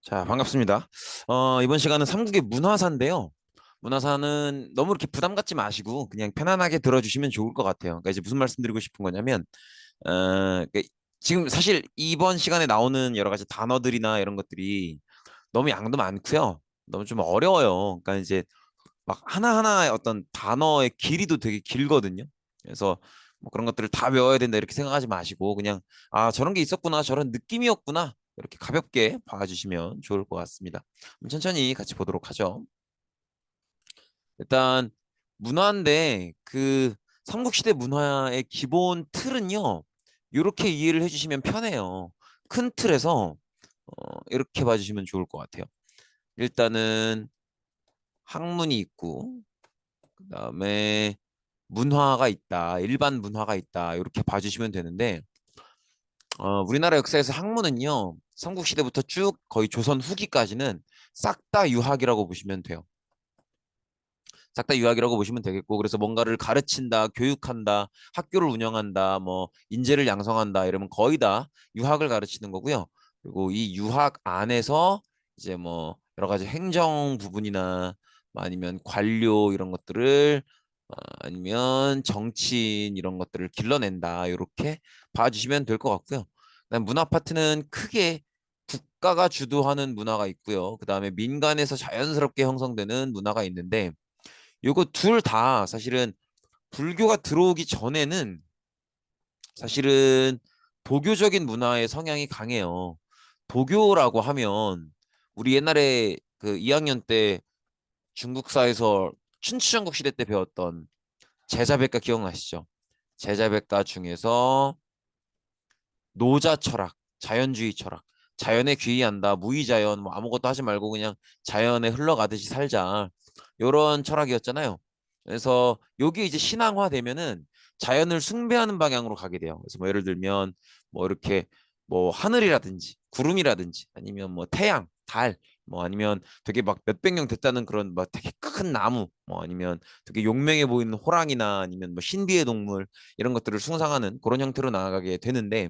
자, 반갑습니다. 이번 시간은 삼국의 문화사인데요. 문화사는 너무 이렇게 부담 갖지 마시고 그냥 편안하게 들어주시면 좋을 것 같아요. 그러니까 이제 무슨 말씀드리고 싶은 거냐면, 그러니까 지금 사실 이번 시간에 나오는 여러 가지 단어들이나 이런 것들이 너무 양도 많고요. 너무 좀 어려워요. 그러니까 이제 막 하나하나의 어떤 단어의 길이도 되게 길거든요. 그래서 뭐 그런 것들을 다 외워야 된다 이렇게 생각하지 마시고 그냥 저런 게 있었구나 저런 느낌이었구나 이렇게 가볍게 봐주시면 좋을 것 같습니다. 그럼 천천히 같이 보도록 하죠. 일단 문화인데 그 삼국시대 문화의 기본 틀은요. 이렇게 이해를 해주시면 편해요. 큰 틀에서 이렇게 봐주시면 좋을 것 같아요. 일단은 학문이 있고 그다음에 문화가 있다, 일반 문화가 있다, 이렇게 봐주시면 되는데, 우리나라 역사에서 학문은요, 삼국시대부터 쭉 거의 조선 후기까지는 싹 다 유학이라고 보시면 돼요. 싹 다 유학이라고 보시면 되겠고, 그래서 뭔가를 가르친다, 교육한다, 학교를 운영한다, 뭐, 인재를 양성한다, 이러면 거의 다 유학을 가르치는 거고요. 그리고 이 유학 안에서 이제 뭐, 여러 가지 행정 부분이나 뭐 아니면 관료 이런 것들을 아니면 정치인 이런 것들을 길러낸다. 이렇게 봐주시면 될 것 같고요. 그다음 문화 파트는 크게 국가가 주도하는 문화가 있고요. 그다음에 민간에서 자연스럽게 형성되는 문화가 있는데 요거 둘 다 사실은 불교가 들어오기 전에는 사실은 도교적인 문화의 성향이 강해요. 도교라고 하면 우리 옛날에 그 2학년 때 중국사에서 춘추전국 시대 때 배웠던 제자백가 기억나시죠? 제자백가 중에서 노자 철학, 자연주의 철학, 자연에 귀의한다, 무의자연, 뭐 아무것도 하지 말고 그냥 자연에 흘러가듯이 살자. 이런 철학이었잖아요. 그래서 여기 이제 신앙화 되면은 자연을 숭배하는 방향으로 가게 돼요. 그래서 뭐 예를 들면 뭐 이렇게 뭐 하늘이라든지 구름이라든지 아니면 뭐 태양, 달, 뭐 아니면 되게 막 몇백 년 됐다는 그런 막 되게 큰 나무, 뭐 아니면 되게 용맹해 보이는 호랑이나 아니면 뭐 신비의 동물 이런 것들을 숭상하는 그런 형태로 나아가게 되는데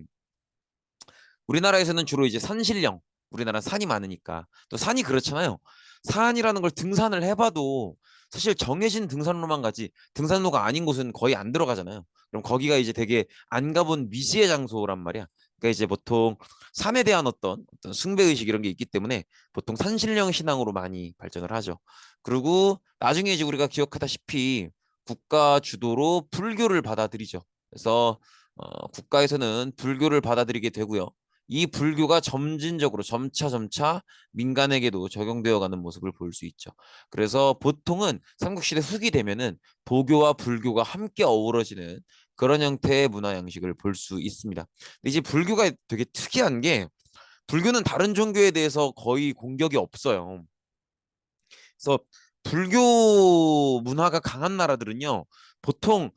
우리나라에서는 주로 이제 산신령, 우리나라 산이 많으니까 또 산이 그렇잖아요. 산이라는 걸 등산을 해봐도 사실 정해진 등산로만 가지 등산로가 아닌 곳은 거의 안 들어가잖아요. 그럼 거기가 이제 되게 안 가본 미지의 장소란 말이야. 그러니까 이제 보통 산에 대한 어떤 숭배 의식 이런 게 있기 때문에 보통 산신령 신앙으로 많이 발전을 하죠. 그리고 나중에 이제 우리가 기억하다시피 국가 주도로 불교를 받아들이죠. 그래서 국가에서는 불교를 받아들이게 되고요. 이 불교가 점진적으로 점차 민간에게도 적용되어 가는 모습을 볼 수 있죠. 그래서 보통은 삼국시대 후기 되면은 도교와 불교가 함께 어우러지는 그런 형태의 문화 양식을 볼 수 있습니다. 근데 이제 불교가 되게 특이한 게 불교는 다른 종교에 대해서 거의 공격이 없어요. 그래서 불교 문화가 강한 나라들은요, 보통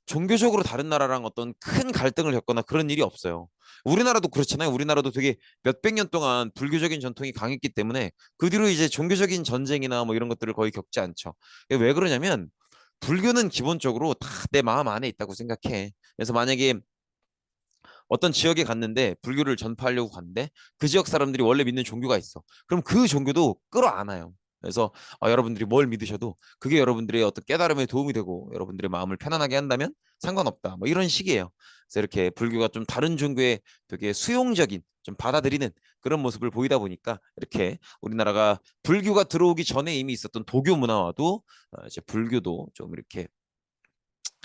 종교적으로 다른 나라랑 어떤 큰 갈등을 겪거나 그런 일이 없어요. 우리나라도 그렇잖아요. 우리나라도 되게 몇백 년 동안 불교적인 전통이 강했기 때문에 그 뒤로 이제 종교적인 전쟁이나 뭐 이런 것들을 거의 겪지 않죠. 왜 그러냐면 불교는 기본적으로 다 내 마음 안에 있다고 생각해. 그래서 만약에 어떤 지역에 갔는데 불교를 전파하려고 갔는데 그 지역 사람들이 원래 믿는 종교가 있어. 그럼 그 종교도 끌어안아요. 그래서 여러분들이 뭘 믿으셔도 그게 여러분들의 어떤 깨달음에 도움이 되고 여러분들의 마음을 편안하게 한다면 상관없다. 뭐 이런 식이에요. 그래서 이렇게 불교가 좀 다른 종교에 되게 수용적인 좀 받아들이는 그런 모습을 보이다 보니까 이렇게 우리나라가 불교가 들어오기 전에 이미 있었던 도교 문화와도 이제 불교도 좀 이렇게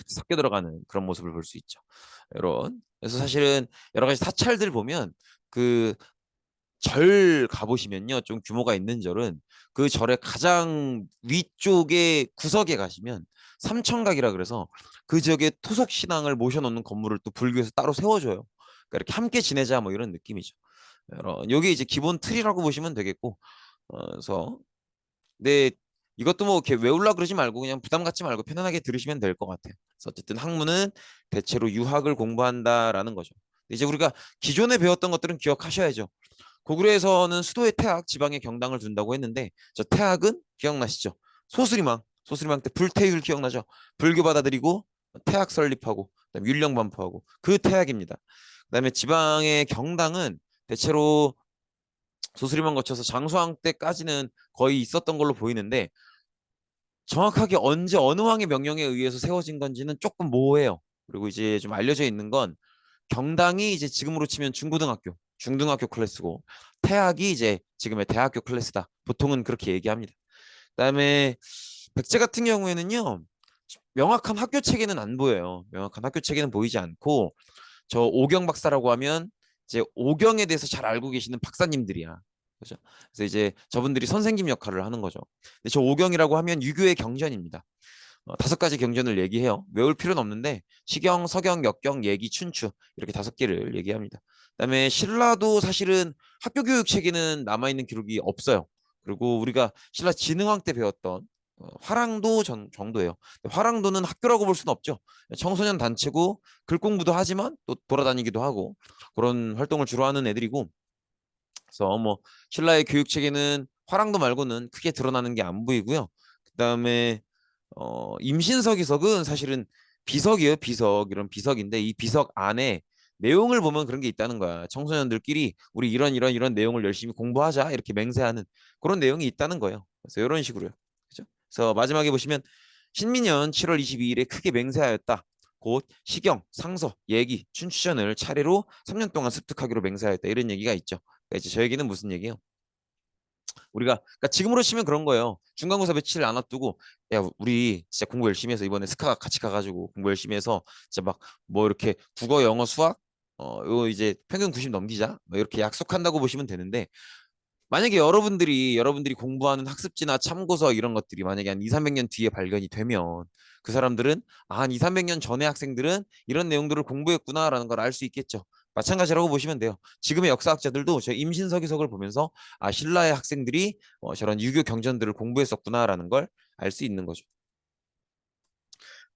섞여 들어가는 그런 모습을 볼 수 있죠. 이런. 그래서 사실은 여러 가지 사찰들 보면 그 절 가보시면요. 좀 규모가 있는 절은 그 절의 가장 위쪽에 구석에 가시면 삼천각이라 그래서 그 지역의 토속 신앙을 모셔놓는 건물을 또 불교에서 따로 세워줘요. 그러니까 이렇게 함께 지내자 뭐 이런 느낌이죠. 여기 이제 기본 틀이라고 보시면 되겠고, 그래서 근데 이것도 뭐 이렇게 외우려 그러지 말고 그냥 부담 갖지 말고 편안하게 들으시면 될 것 같아요. 그래서 어쨌든 학문은 대체로 유학을 공부한다라는 거죠. 이제 우리가 기존에 배웠던 것들은 기억하셔야죠. 고구려에서는 수도에 태학, 지방에 경당을 둔다고 했는데 저 태학은 기억나시죠? 소수리망 때 불태율 기억나죠? 불교 받아들이고 태학 설립하고 그다음에 율령 반포하고 그 태학입니다. 그다음에 지방의 경당은 대체로 소수림만 거쳐서 장수왕 때까지는 거의 있었던 걸로 보이는데 정확하게 언제 어느 왕의 명령에 의해서 세워진 건지는 조금 모호해요. 그리고 이제 좀 알려져 있는 건 경당이 이제 지금으로 치면 중고등학교, 중등학교 클래스고 태학이 이제 지금의 대학교 클래스다. 보통은 그렇게 얘기합니다. 그다음에 백제 같은 경우에는요. 명확한 학교 체계는 안 보여요. 명확한 학교 체계는 보이지 않고 저 오경 박사라고 하면 이제 오경에 대해서 잘 알고 계시는 박사님들이야. 그죠? 그래서 이제 저분들이 선생님 역할을 하는 거죠. 근데 저 오경이라고 하면 유교의 경전입니다. 다섯 가지 경전을 얘기해요. 외울 필요는 없는데 시경, 서경, 역경, 예기, 춘추 이렇게 다섯 개를 얘기합니다. 그다음에 신라도 사실은 학교 교육 체계는 남아있는 기록이 없어요. 그리고 우리가 신라 진흥왕 때 배웠던 화랑도 정도예요. 화랑도는 학교라고 볼 수는 없죠. 청소년 단체고 글 공부도 하지만 또 돌아다니기도 하고 그런 활동을 주로 하는 애들이고 그래서 뭐 신라의 교육 체계는 화랑도 말고는 크게 드러나는 게 안 보이고요. 그다음에 임신서기석은 사실은 비석이에요. 비석 이런 비석인데 이 비석 안에 내용을 보면 그런 게 있다는 거야. 청소년들끼리 우리 이런 내용을 열심히 공부하자 이렇게 맹세하는 그런 내용이 있다는 거예요. 그래서 이런 식으로요. 그죠? 그래서 마지막에 보시면 신민년 7월 22일에 크게 맹세하였다. 곧 시경, 상서, 예기, 춘추전을 차례로 3년 동안 습득하기로 맹세하였다. 이런 얘기가 있죠. 그러니까 이제 저 얘기는 무슨 얘기예요? 우리가 그러니까 지금으로 치면 그런 거예요. 중간고사 며칠 안 앞두고 야 우리 진짜 공부 열심히 해서 이번에 스카 같이 가가지고 공부 열심히 해서 진짜 막 뭐 이렇게 국어, 영어, 수학 요 이제 평균 90 넘기자 뭐 이렇게 약속한다고 보시면 되는데 만약에 여러분들이 공부하는 학습지나 참고서 이런 것들이 만약에 한 2, 300년 뒤에 발견이 되면 그 사람들은 한 2, 300년 전의 학생들은 이런 내용들을 공부했구나라는 걸 알 수 있겠죠. 마찬가지라고 보시면 돼요. 지금의 역사학자들도 저 임신서기석을 보면서 신라의 학생들이 저런 유교 경전들을 공부했었구나라는 걸 알 수 있는 거죠.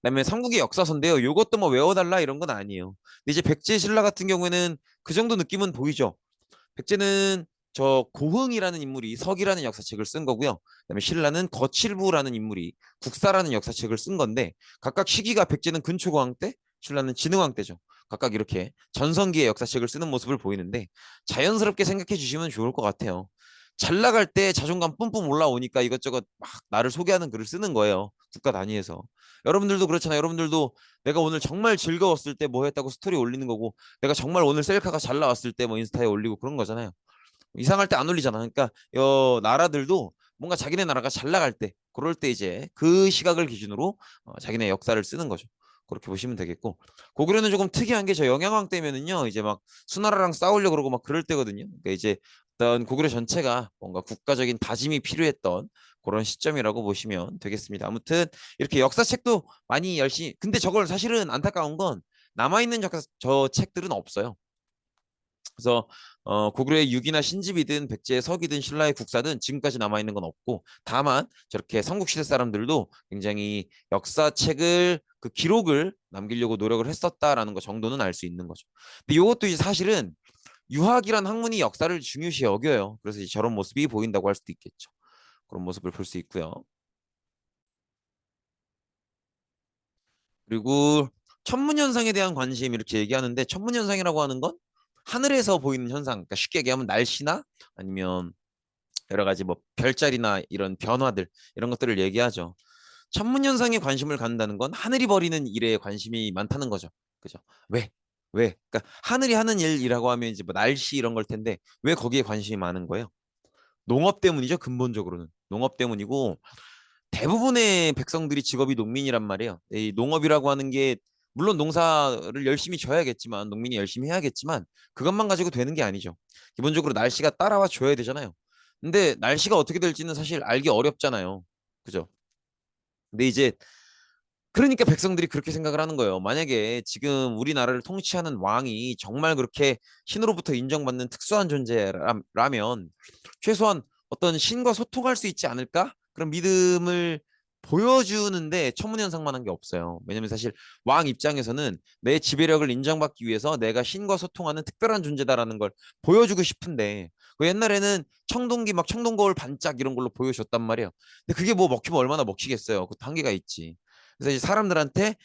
그다음에 삼국의 역사서인데요. 이것도 뭐 외워달라 이런 건 아니에요. 근데 이제 백제 신라 같은 경우에는 그 정도 느낌은 보이죠. 백제는 저 고흥이라는 인물이 석이라는 역사책을 쓴 거고요. 그다음에 신라는 거칠부라는 인물이 국사라는 역사책을 쓴 건데 각각 시기가 백제는 근초고왕 때, 신라는 진흥왕 때죠. 각각 이렇게 전성기의 역사책을 쓰는 모습을 보이는데 자연스럽게 생각해 주시면 좋을 것 같아요. 잘 나갈 때 자존감 뿜뿜 올라오니까 이것저것 막 나를 소개하는 글을 쓰는 거예요. 국가 단위에서. 여러분들도 그렇잖아요. 여러분들도 내가 오늘 정말 즐거웠을 때 뭐 했다고 스토리 올리는 거고 내가 정말 오늘 셀카가 잘 나왔을 때 뭐 인스타에 올리고 그런 거잖아요. 이상할 때 안 올리잖아. 그러니까 나라들도 뭔가 자기네 나라가 잘 나갈 때 그럴 때 이제 그 시각을 기준으로 자기네 역사를 쓰는 거죠. 그렇게 보시면 되겠고 고구려는 조금 특이한 게 저 영양왕 때면은요 이제 막 수나라랑 싸우려고 그러고 막 그럴 때거든요. 그러니까 이제 어떤 고구려 전체가 뭔가 국가적인 다짐이 필요했던 그런 시점이라고 보시면 되겠습니다. 아무튼 이렇게 역사책도 많이 열심히 근데 저걸 사실은 안타까운 건 남아있는 저 책들은 없어요. 그래서 고구려의 유기나 신집이든 백제의 석이든 신라의 국사든 지금까지 남아있는 건 없고 다만 저렇게 삼국시대 사람들도 굉장히 역사책을 그 기록을 남기려고 노력을 했었다라는 거 정도는 알 수 있는 거죠. 근데 이것도 이제 사실은 유학이란 학문이 역사를 중요시 여겨요. 그래서 이제 저런 모습이 보인다고 할 수도 있겠죠. 그런 모습을 볼 수 있고요. 그리고 천문현상에 대한 관심 이렇게 얘기하는데 천문현상이라고 하는 건 하늘에서 보이는 현상, 그러니까 쉽게 얘기하면 날씨나 아니면 여러 가지 뭐 별자리나 이런 변화들 이런 것들을 얘기하죠. 천문현상에 관심을 갖는다는 건 하늘이 벌이는 일에 관심이 많다는 거죠. 그죠? 왜? 왜? 그러니까 하늘이 하는 일이라고 하면 이제 뭐 날씨 이런 걸 텐데 왜 거기에 관심이 많은 거예요? 농업 때문이죠. 근본적으로는 농업 때문이고 대부분의 백성들이 직업이 농민이란 말이에요. 이 농업이라고 하는 게 물론 농사를 열심히 져야겠지만 농민이 열심히 해야겠지만 그것만 가지고 되는 게 아니죠. 기본적으로 날씨가 따라와 줘야 되잖아요. 근데 날씨가 어떻게 될지는 사실 알기 어렵잖아요. 그죠? 근데 이제 그러니까 백성들이 그렇게 생각을 하는 거예요. 만약에 지금 우리나라를 통치하는 왕이 정말 그렇게 신으로부터 인정받는 특수한 존재라면 최소한 어떤 신과 소통할 수 있지 않을까? 그런 믿음을 보여주는데 천문현상만한 게 없어요. 왜냐면 사실 왕 입장에서는 내 지배력을 인정받기 위해서 내가 신과 소통하는 특별한 존재다라는 걸 보여주고 싶은데 그 옛날에는 청동기 막 청동거울 반짝 이런 걸로 보여줬단 말이에요. 근데 그게 뭐 먹히면 얼마나 먹히겠어요. 그 한계가 있지. 그래서 이제 사람들한테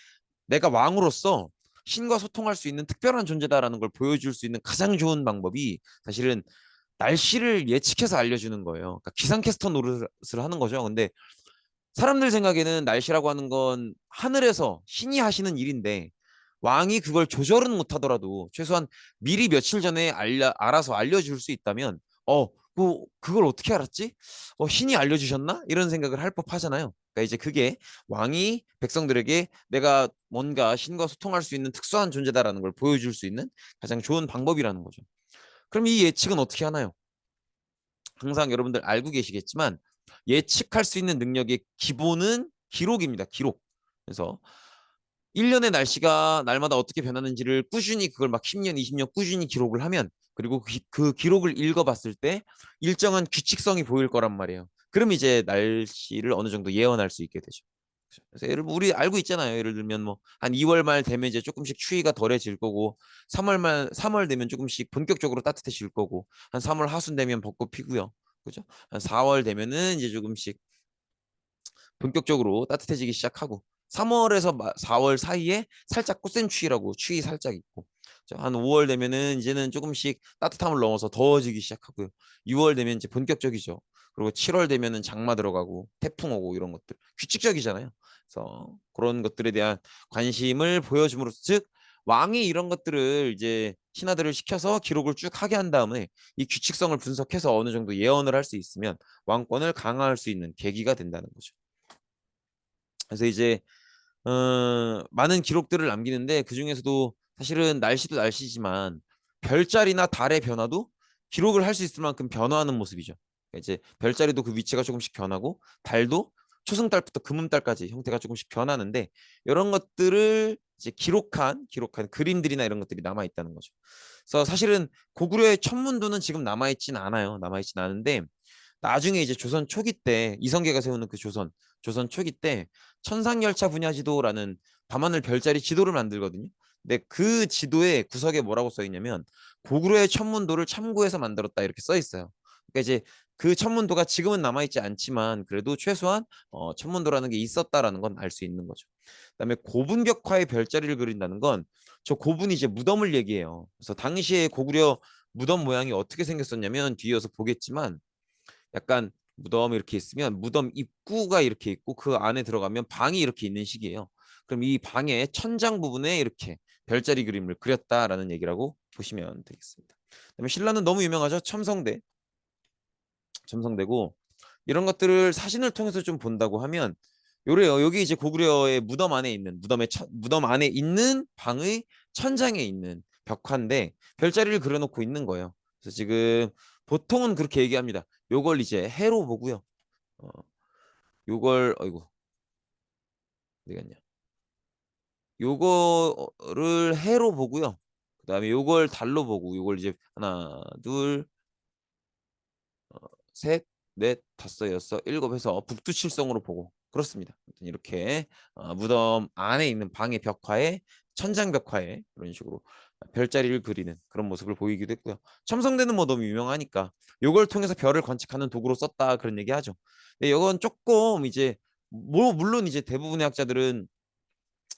내가 왕으로서 신과 소통할 수 있는 특별한 존재다라는 걸 보여줄 수 있는 가장 좋은 방법이 사실은 날씨를 예측해서 알려주는 거예요. 그러니까 기상캐스터 노릇을 하는 거죠. 근데 사람들 생각에는 날씨라고 하는 건 하늘에서 신이 하시는 일인데 왕이 그걸 조절은 못하더라도 최소한 미리 며칠 전에 알아서 알려줄 수 있다면 그걸 어떻게 알았지? 신이 알려주셨나? 이런 생각을 할 법하잖아요. 그러니까 이제 그게 왕이 백성들에게 내가 뭔가 신과 소통할 수 있는 특수한 존재다라는 걸 보여줄 수 있는 가장 좋은 방법이라는 거죠. 그럼 이 예측은 어떻게 하나요? 항상 여러분들 알고 계시겠지만 예측할 수 있는 능력의 기본은 기록입니다. 기록. 그래서 1년의 날씨가 날마다 어떻게 변하는지를 꾸준히 그걸 막 10년, 20년 꾸준히 기록을 하면 그리고 그 기록을 읽어봤을 때 일정한 규칙성이 보일 거란 말이에요. 그럼 이제 날씨를 어느 정도 예언할 수 있게 되죠. 그래서 예를 우리 알고 있잖아요. 예를 들면 뭐 한 2월 말 되면 이제 조금씩 추위가 덜해질 거고 3월 되면 조금씩 본격적으로 따뜻해질 거고 한 3월 하순 되면 벚꽃 피고요. 그죠? 한 4월 되면은 이제 조금씩 본격적으로 따뜻해지기 시작하고 3월에서 4월 사이에 살짝 꽃샘추위라고 추위 살짝 있고 한 5월 되면은 이제는 조금씩 따뜻함을 넘어서 더워지기 시작하고요. 6월 되면 이제 본격적이죠. 그리고 7월 되면은 장마 들어가고 태풍 오고 이런 것들 규칙적이잖아요. 그래서 그런 것들에 대한 관심을 보여줌으로써 즉 왕이 이런 것들을 이제 신하들을 시켜서 기록을 쭉 하게 한 다음에 이 규칙성을 분석해서 어느 정도 예언을 할 수 있으면 왕권을 강화할 수 있는 계기가 된다는 거죠. 그래서 이제 많은 기록들을 남기는데 그 중에서도 사실은 날씨도 날씨지만 별자리나 달의 변화도 기록을 할 수 있을 만큼 변화하는 모습이죠. 그러니까 이제 별자리도 그 위치가 조금씩 변하고 달도 초승달부터 금음달까지 형태가 조금씩 변하는데 이런 것들을 이제 기록한 그림들이나 이런 것들이 남아 있다는 거죠. 그래서 사실은 고구려의 천문도는 지금 남아 있진 않아요. 남아 있진 않은데 나중에 이제 조선 초기 때 이성계가 세우는 그 조선 초기 때 천상열차 분야지도라는 밤하늘 별자리 지도를 만들거든요. 근데 그 지도의 구석에 뭐라고 써 있냐면 고구려의 천문도를 참고해서 만들었다 이렇게 써 있어요. 그러니까 이제 그 천문도가 지금은 남아있지 않지만 그래도 최소한 천문도라는 게 있었다라는 건 알 수 있는 거죠. 그다음에 고분격화의 별자리를 그린다는 건 저 고분이 이제 무덤을 얘기해요. 그래서 당시에 고구려 무덤 모양이 어떻게 생겼었냐면 뒤에서 보겠지만 약간 무덤 이렇게 있으면 무덤 입구가 이렇게 있고 그 안에 들어가면 방이 이렇게 있는 식이에요. 그럼 이 방의 천장 부분에 이렇게 별자리 그림을 그렸다라는 얘기라고 보시면 되겠습니다. 그다음에 신라는 너무 유명하죠. 첨성대고 이런 것들을 사진을 통해서 좀 본다고 하면 요래요. 여기 이제 고구려의 무덤 안에 있는 방의 천장에 있는 벽화인데 별자리를 그려놓고 있는 거예요. 그래서 지금 보통은 그렇게 얘기합니다. 요걸 이제 해로 보고요. 어, 요걸 어이구 어디 갔냐? 요거를 해로 보고요. 그다음에 요걸 달로 보고 요걸 이제 하나, 둘, 셋, 넷, 다섯, 여섯, 일곱 해서 북두칠성으로 보고 그렇습니다. 이렇게 무덤 안에 있는 방의 벽화에 천장 벽화에 그런 식으로 별자리를 그리는 그런 모습을 보이기도 했고요. 첨성대는 뭐 너무 유명하니까 요걸 통해서 별을 관측하는 도구로 썼다 그런 얘기하죠. 근데 이건 조금 이제 뭐 물론 이제 대부분의 학자들은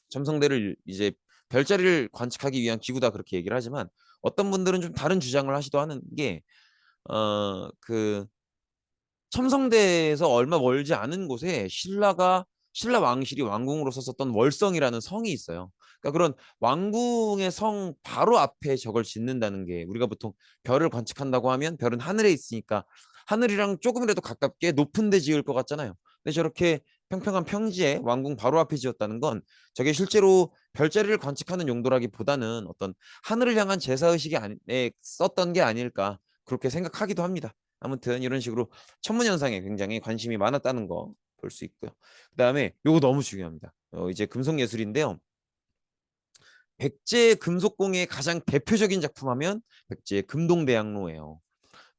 첨성대를 이제 별자리를 관측하기 위한 기구다 그렇게 얘기를 하지만 어떤 분들은 좀 다른 주장을 하시도 하는 게 그 첨성대에서 얼마 멀지 않은 곳에 신라 왕실이 왕궁으로 썼었던 월성이라는 성이 있어요. 그러니까 그런 왕궁의 성 바로 앞에 저걸 짓는다는 게 우리가 보통 별을 관측한다고 하면 별은 하늘에 있으니까 하늘이랑 조금이라도 가깝게 높은 데 지을 것 같잖아요. 근데 저렇게 평평한 평지에 왕궁 바로 앞에 지었다는 건 저게 실제로 별자리를 관측하는 용도라기보다는 어떤 하늘을 향한 제사의식에 썼던 게 아닐까 그렇게 생각하기도 합니다. 아무튼 이런 식으로 천문현상에 굉장히 관심이 많았다는 거 볼 수 있고요. 그다음에 요거 너무 중요합니다. 이제 금속예술인데요. 백제 금속공예의 가장 대표적인 작품 하면 백제 금동대학로예요.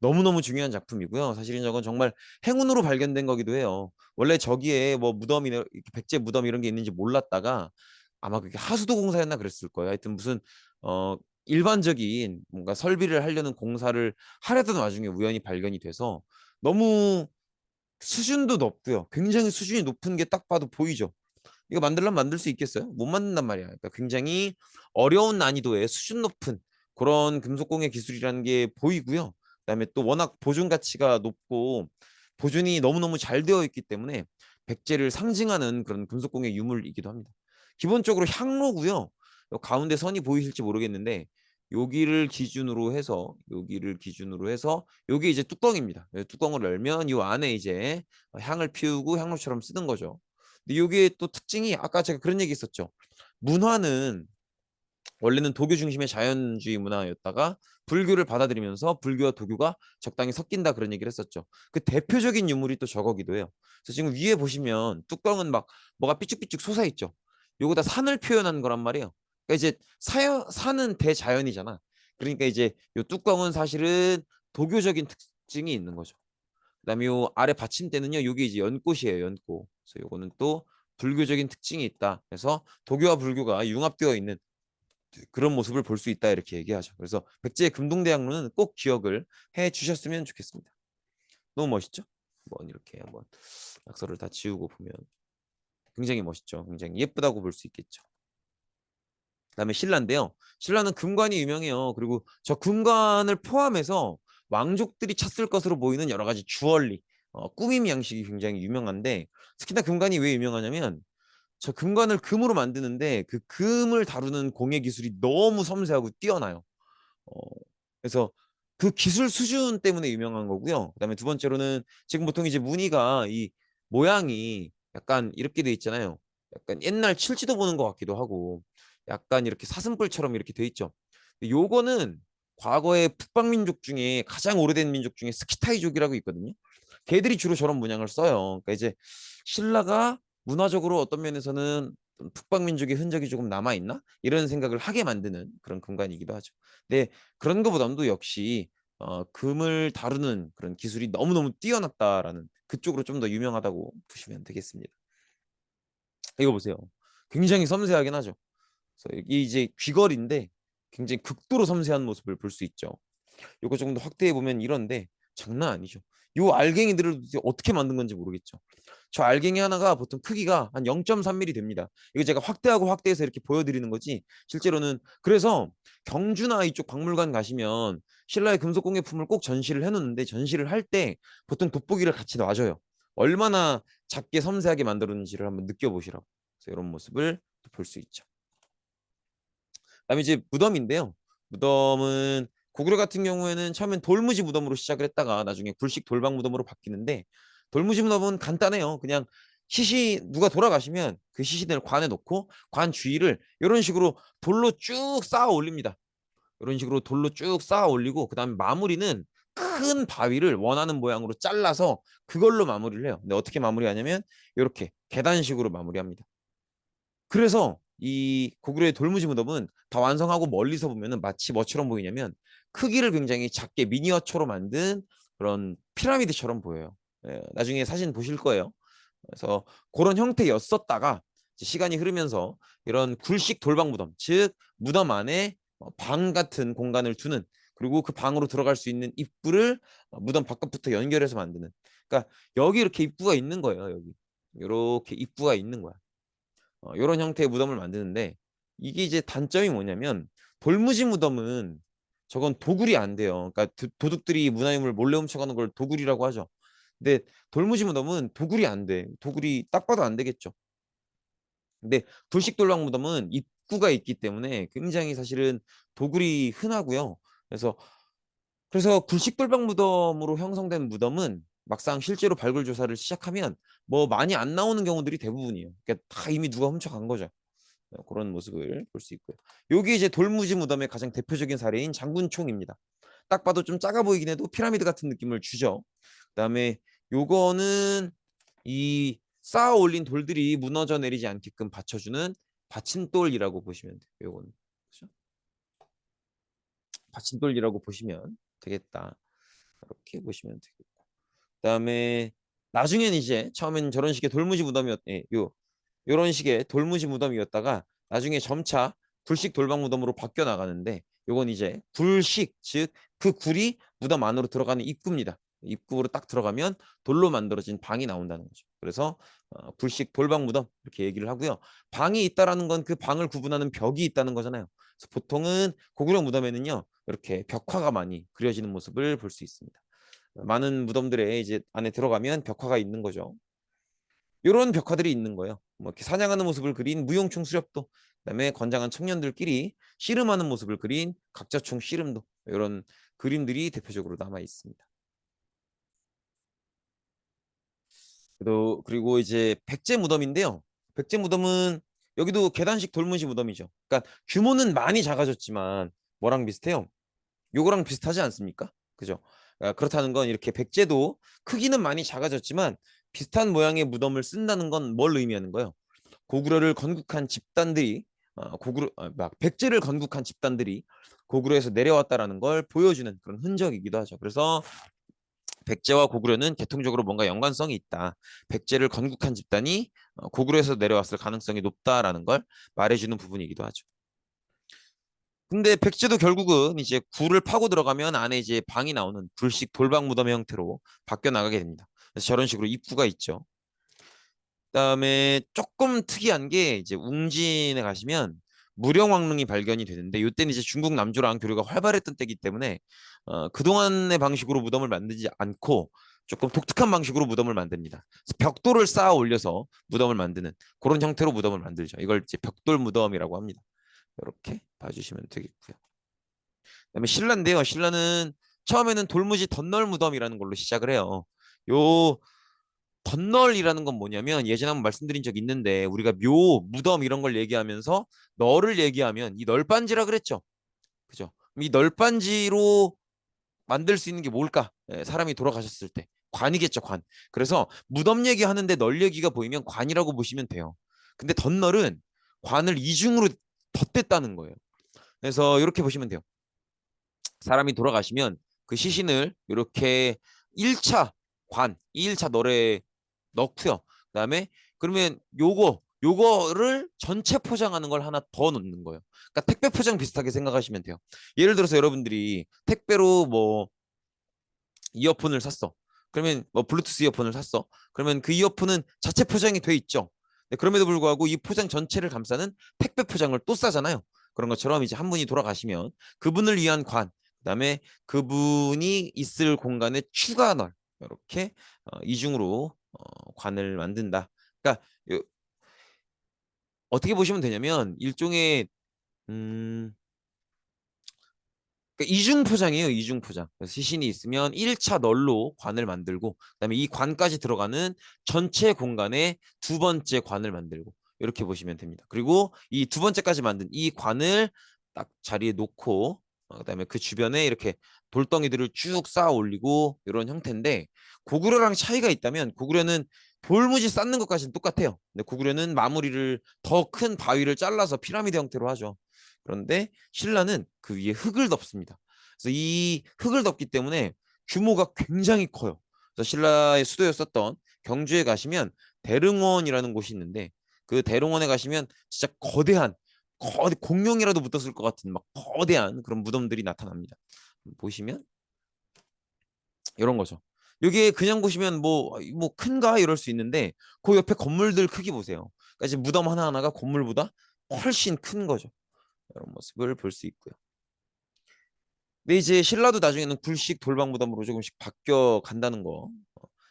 너무너무 중요한 작품이고요. 사실은 저건 정말 행운으로 발견된 거기도 해요. 원래 저기에 뭐 무덤이나 백제 무덤 이런 게 있는지 몰랐다가 아마 그게 하수도 공사였나 그랬을 거예요. 하여튼 무슨 어 일반적인 뭔가 설비를 하려는 공사를 하려던 와중에 우연히 발견이 돼서 너무 수준도 높고요. 굉장히 수준이 높은 게 딱 봐도 보이죠. 이거 만들려면 만들 수 있겠어요? 못 만든단 말이야. 그러니까 굉장히 어려운 난이도의 수준 높은 그런 금속공예 기술이라는 게 보이고요. 그다음에 또 워낙 보존 가치가 높고 보존이 너무너무 잘 되어 있기 때문에 백제를 상징하는 그런 금속공예 유물이기도 합니다. 기본적으로 향로고요. 요 가운데 선이 보이실지 모르겠는데 여기를 기준으로 해서 요게 이제 뚜껑입니다. 요 뚜껑을 열면 요 안에 이제 향을 피우고 향로처럼 쓰는 거죠. 근데 요게 또 특징이 아까 제가 그런 얘기 했었죠. 문화는 원래는 도교 중심의 자연주의 문화였다가 불교를 받아들이면서 불교와 도교가 적당히 섞인다 그런 얘기를 했었죠. 그 대표적인 유물이 또 저거기도 해요. 그래서 지금 위에 보시면 뚜껑은 막 뭐가 삐쭉삐쭉 솟아 있죠. 요거 다 산을 표현한 거란 말이에요. 그러니까 이제 산은 대자연이잖아. 그러니까 이제 요 뚜껑은 사실은 도교적인 특징이 있는 거죠. 그다음에 요 아래 받침대는요. 요게 이제 연꽃이에요. 연꽃. 그래서 요거는 또 불교적인 특징이 있다. 그래서 도교와 불교가 융합되어 있는 그런 모습을 볼 수 있다 이렇게 얘기하죠. 그래서 백제의 금동대학로는 꼭 기억을 해 주셨으면 좋겠습니다. 너무 멋있죠? 한번 이렇게 한번 낙서를 다 지우고 보면 굉장히 멋있죠. 굉장히 예쁘다고 볼 수 있겠죠. 그다음에 신라인데요. 신라는 금관이 유명해요. 그리고 저 금관을 포함해서 왕족들이 찼을 것으로 보이는 여러 가지 주얼리, 꾸밈 양식이 굉장히 유명한데 특히나 금관이 왜 유명하냐면 저 금관을 금으로 만드는데 그 금을 다루는 공예 기술이 너무 섬세하고 뛰어나요. 어, 그래서 그 기술 수준 때문에 유명한 거고요. 그다음에 두 번째로는 지금 보통 이제 무늬가 이 모양이 약간 이렇게 돼 있잖아요. 약간 옛날 칠지도 보는 것 같기도 하고 약간 이렇게 사슴뿔처럼 이렇게 돼 있죠. 요거는 과거에 북방민족 중에 가장 오래된 민족 중에 스키타이족이라고 있거든요. 걔들이 주로 저런 문양을 써요. 그러니까 이제 신라가 문화적으로 어떤 면에서는 북방민족의 흔적이 조금 남아 있나 이런 생각을 하게 만드는 그런 공간이기도 하죠. 근데 그런 것보다도 역시 금을 다루는 그런 기술이 너무너무 뛰어났다라는 그쪽으로 좀 더 유명하다고 보시면 되겠습니다. 이거 보세요. 굉장히 섬세하긴 하죠. 그래서 이게 이제 귀걸이인데 굉장히 극도로 섬세한 모습을 볼 수 있죠. 요거 정도 확대해 보면 이런데 장난 아니죠. 요 알갱이들을 어떻게 만든 건지 모르겠죠. 저 알갱이 하나가 보통 크기가 한 0.3mm 됩니다. 이거 제가 확대하고 확대해서 이렇게 보여드리는 거지 실제로는 그래서 경주나 이쪽 박물관 가시면 신라의 금속工业품을 꼭 전시를 해놓는데 전시를 할 때 보통 돋보기를 같이 놔줘요. 얼마나 작게 섬세하게 만들었는지를 한번 느껴보시라고. 그래서 이런 모습을 볼 수 있죠. 그다음에 이제 무덤인데요. 무덤은 고구려 같은 경우에는 처음엔 돌무지 무덤으로 시작을 했다가 나중에 굴식 돌방 무덤으로 바뀌는데 돌무지 무덤은 간단해요. 그냥 시신 누가 돌아가시면 그 시신을 관에 놓고 관 주위를 이런 식으로 돌로 쭉 쌓아 올립니다. 이런 식으로 돌로 쭉 쌓아 올리고 그다음에 마무리는 큰 바위를 원하는 모양으로 잘라서 그걸로 마무리를 해요. 근데 어떻게 마무리하냐면 이렇게 계단식으로 마무리합니다. 그래서 이 고구려의 돌무지 무덤은 다 완성하고 멀리서 보면은 마치 뭐처럼 보이냐면 크기를 굉장히 작게 미니어처로 만든 그런 피라미드처럼 보여요. 나중에 사진 보실 거예요. 그래서 그런 형태였었다가 시간이 흐르면서 이런 굴식 돌방 무덤, 즉 무덤 안에 방 같은 공간을 두는 그리고 그 방으로 들어갈 수 있는 입구를 무덤 바깥부터 연결해서 만드는. 그러니까 여기 이렇게 입구가 있는 거예요. 여기 이렇게 입구가 있는 거야. 이런 형태의 무덤을 만드는데 이게 이제 단점이 뭐냐면 돌무지 무덤은 저건 도굴이 안 돼요. 그러니까 도둑들이 문화유물 몰래 훔쳐가는 걸 도굴이라고 하죠. 근데 돌무지 무덤은 도굴이 안 돼. 도굴이 딱 봐도 안 되겠죠. 근데 불식돌방 무덤은 입구가 있기 때문에 굉장히 사실은 도굴이 흔하고요. 그래서 굴식돌방 무덤으로 형성된 무덤은 막상 실제로 발굴 조사를 시작하면 뭐 많이 안 나오는 경우들이 대부분이에요. 그러니까 다 이미 누가 훔쳐간 거죠. 그런 모습을 볼 수 있고요. 여기 이제 돌무지 무덤의 가장 대표적인 사례인 장군총입니다. 딱 봐도 좀 작아 보이긴 해도 피라미드 같은 느낌을 주죠. 그다음에 요거는 이 쌓아 올린 돌들이 무너져 내리지 않게끔 받쳐주는 받침돌이라고 보시면 돼요. 요거는 그렇죠? 받침돌이라고 보시면 되겠다. 이렇게 보시면 되겠고. 그다음에 나중엔 이제 처음엔 저런 식의 돌무지 무덤이었, 예, 요런 식의 돌무지 무덤이었다가 나중에 점차 굴식 돌방 무덤으로 바뀌어 나가는데 요건 이제 굴식 즉 그 굴이 무덤 안으로 들어가는 입구입니다. 입구로 딱 들어가면 돌로 만들어진 방이 나온다는 거죠. 그래서 불식 돌방 무덤 이렇게 얘기를 하고요. 방이 있다라는 건 그 방을 구분하는 벽이 있다는 거잖아요. 그래서 보통은 고구려 무덤에는요 이렇게 벽화가 많이 그려지는 모습을 볼 수 있습니다. 많은 무덤들에 이제 안에 들어가면 벽화가 있는 거죠. 이런 벽화들이 있는 거예요. 뭐 이렇게 사냥하는 모습을 그린 무용충 수렵도, 그다음에 건장한 청년들끼리 씨름하는 모습을 그린 각자총 씨름도, 이런 그림들이 대표적으로 남아 있습니다. 그리고 이제 백제 무덤인데요. 백제 무덤은 여기도 계단식 돌무시 무덤이죠. 그러니까 규모는 많이 작아졌지만 뭐랑 비슷해요? 요거랑 비슷하지 않습니까? 그죠? 그렇다는 건 이렇게 백제도 크기는 많이 작아졌지만 비슷한 모양의 무덤을 쓴다는 건 뭘 의미하는 거예요? 고구려를 건국한 집단들이 막 백제를 건국한 집단들이 고구려에서 내려왔다라는 걸 보여주는 그런 흔적이기도 하죠. 그래서 백제와 고구려는 계통적으로 뭔가 연관성이 있다. 백제를 건국한 집단이 고구려에서 내려왔을 가능성이 높다라는 걸 말해주는 부분이기도 하죠. 근데 백제도 결국은 이제 굴을 파고 들어가면 안에 이제 방이 나오는 불식 돌방 무덤의 형태로 바뀌어 나가게 됩니다. 그래서 저런 식으로 입구가 있죠. 그다음에 조금 특이한 게 이제 웅진에 가시면 무령왕릉이 발견이 되는데 이때는 이제 중국 남조랑 교류가 활발했던 때이기 때문에 그동안의 방식으로 무덤을 만들지 않고 조금 독특한 방식으로 무덤을 만듭니다. 그래서 벽돌을 쌓아 올려서 무덤을 만드는 그런 형태로 무덤을 만들죠. 이걸 이제 벽돌 무덤이라고 합니다. 이렇게 봐주시면 되겠고요. 그다음에 신라인데요. 신라는 처음에는 돌무지 덧널 무덤이라는 걸로 시작을 해요. 요 덧널이라는 건 뭐냐면 예전에 한번 말씀드린 적 있는데 우리가 묘, 무덤 이런 걸 얘기하면서 널을 얘기하면 이 널빤지라 그랬죠. 그죠? 이 널빤지로 만들 수 있는 게 뭘까? 사람이 돌아가셨을 때 관이겠죠, 관. 그래서 무덤 얘기하는데 널 얘기가 보이면 관이라고 보시면 돼요. 근데 덧널은 관을 이중으로 덧댔다는 거예요. 그래서 이렇게 보시면 돼요. 사람이 돌아가시면 그 시신을 이렇게 1차 관, 2일차 널에 넣고요. 그다음에 그러면 요거를 전체 포장하는 걸 하나 더 넣는 거예요. 그러니까 택배 포장 비슷하게 생각하시면 돼요. 예를 들어서 여러분들이 택배로 뭐 이어폰을 샀어. 그러면 뭐 블루투스 이어폰을 샀어. 그러면 그 이어폰은 자체 포장이 돼 있죠. 네, 그럼에도 불구하고 이 포장 전체를 감싸는 택배 포장을 또 싸잖아요. 그런 것처럼 이제 한 분이 돌아가시면 그분을 위한 관, 그다음에 그분이 있을 공간에 추가 널 이렇게 이중으로 관을 만든다. 그러니까 어떻게 보시면 되냐면 일종의 음, 그러니까 이중 포장이에요, 이중 포장. 그래서 시신이 있으면 1차 널로 관을 만들고, 그다음에 이 관까지 들어가는 전체 공간에 두 번째 관을 만들고, 이렇게 보시면 됩니다. 그리고 이 두 번째까지 만든 이 관을 딱 자리에 놓고, 그다음에 그 주변에 이렇게 돌덩이들을 쭉 쌓아 올리고 이런 형태인데, 고구려랑 차이가 있다면 고구려는 돌무지 쌓는 것까지는 똑같아요. 근데 고구려는 마무리를 더 큰 바위를 잘라서 피라미드 형태로 하죠. 그런데 신라는 그 위에 흙을 덮습니다. 그래서 이 흙을 덮기 때문에 규모가 굉장히 커요. 그래서 신라의 수도였었던 경주에 가시면 대릉원이라는 곳이 있는데 그 대릉원에 가시면 진짜 거대한 공룡이라도 붙었을 것 같은 막 거대한 그런 무덤들이 나타납니다. 보시면 이런 거죠. 여기에 그냥 보시면 뭐 큰가 이럴 수 있는데 그 옆에 건물들 크기 보세요. 그러니까 이제 무덤 하나하나가 건물보다 훨씬 큰 거죠. 이런 모습을 볼 수 있고요. 근데 이제 신라도 나중에는 굴식 돌방 무덤으로 조금씩 바뀌어 간다는 거.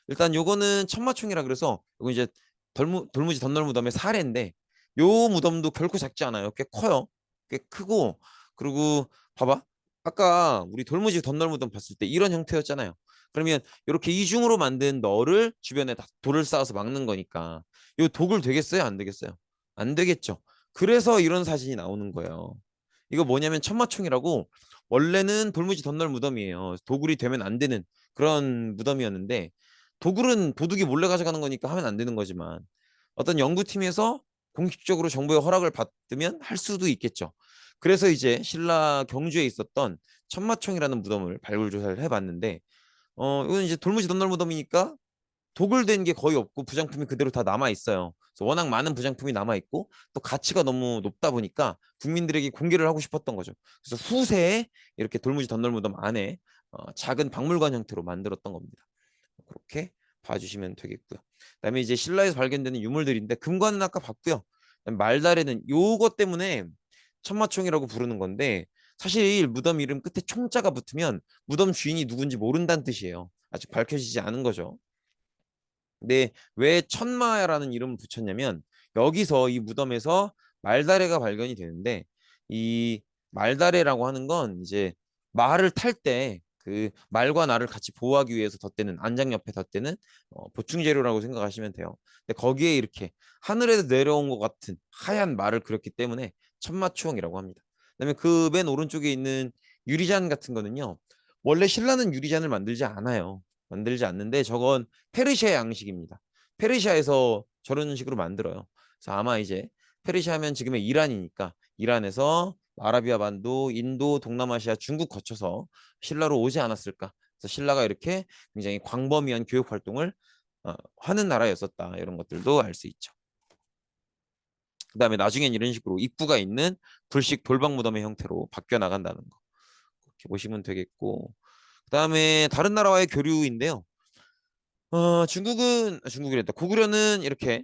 일단 요거는 천마총이라 그래서 요거 이제 돌무지 덧널 무덤의 사례인데 요 무덤도 결코 작지 않아요. 꽤 커요. 꽤 크고 그리고 봐봐. 아까 우리 돌무지 덧널 무덤 봤을 때 이런 형태였잖아요. 그러면 이렇게 이중으로 만든 널을 주변에 다 돌을 쌓아서 막는 거니까 요 독을 되겠어요? 안 되겠어요? 안 되겠죠. 그래서 이런 사진이 나오는 거예요. 이거 뭐냐면 천마총이라고 원래는 돌무지 덧널 무덤이에요. 도굴이 되면 안 되는 그런 무덤이었는데 도굴은 도둑이 몰래 가져가는 거니까 하면 안 되는 거지만 어떤 연구팀에서 공식적으로 정부의 허락을 받으면 할 수도 있겠죠. 그래서 이제 신라 경주에 있었던 천마총이라는 무덤을 발굴 조사를 해봤는데 이건 이제 돌무지 덧널 무덤이니까 도굴된 게 거의 없고 부장품이 그대로 다 남아 있어요. 그래서 워낙 많은 부장품이 남아 있고 또 가치가 너무 높다 보니까 국민들에게 공개를 하고 싶었던 거죠. 그래서 후세에 이렇게 돌무지 덧널 무덤 안에 작은 박물관 형태로 만들었던 겁니다. 그렇게 봐주시면 되겠고요. 그다음에 이제 신라에서 발견되는 유물들인데 금관은 아까 봤고요. 그다음에 말다래는 요것 때문에 천마총이라고 부르는 건데 사실 무덤 이름 끝에 총자가 붙으면 무덤 주인이 누군지 모른다는 뜻이에요. 아직 밝혀지지 않은 거죠. 근데 왜 천마야라는 이름을 붙였냐면 여기서 이 무덤에서 말다래가 발견이 되는데 이 말다래라고 하는 건 이제 말을 탈 때 그 말과 나를 같이 보호하기 위해서 덧대는 안장 옆에 덧대는 보충 재료라고 생각하시면 돼요. 근데 거기에 이렇게 하늘에서 내려온 것 같은 하얀 말을 그렸기 때문에 천마추엉이라고 합니다. 그다음에 그 맨 오른쪽에 있는 유리잔 같은 거는요. 원래 신라는 유리잔을 만들지 않아요. 만들지 않는데 저건 페르시아 양식입니다. 페르시아에서 저런 식으로 만들어요. 그래서 아마 이제 페르시아면 지금의 이란이니까 이란에서 아라비아 반도, 인도, 동남아시아, 중국 거쳐서 신라로 오지 않았을까. 그래서 신라가 이렇게 굉장히 광범위한 교육 활동을 하는 나라였었다. 이런 것들도 알 수 있죠. 그다음에 나중엔 이런 식으로 입구가 있는 불식 돌방 무덤의 형태로 바뀌어 나간다는 거. 이렇게 보시면 되겠고. 그다음에 다른 나라와의 교류인데요. 중국이랬다. 고구려는 이렇게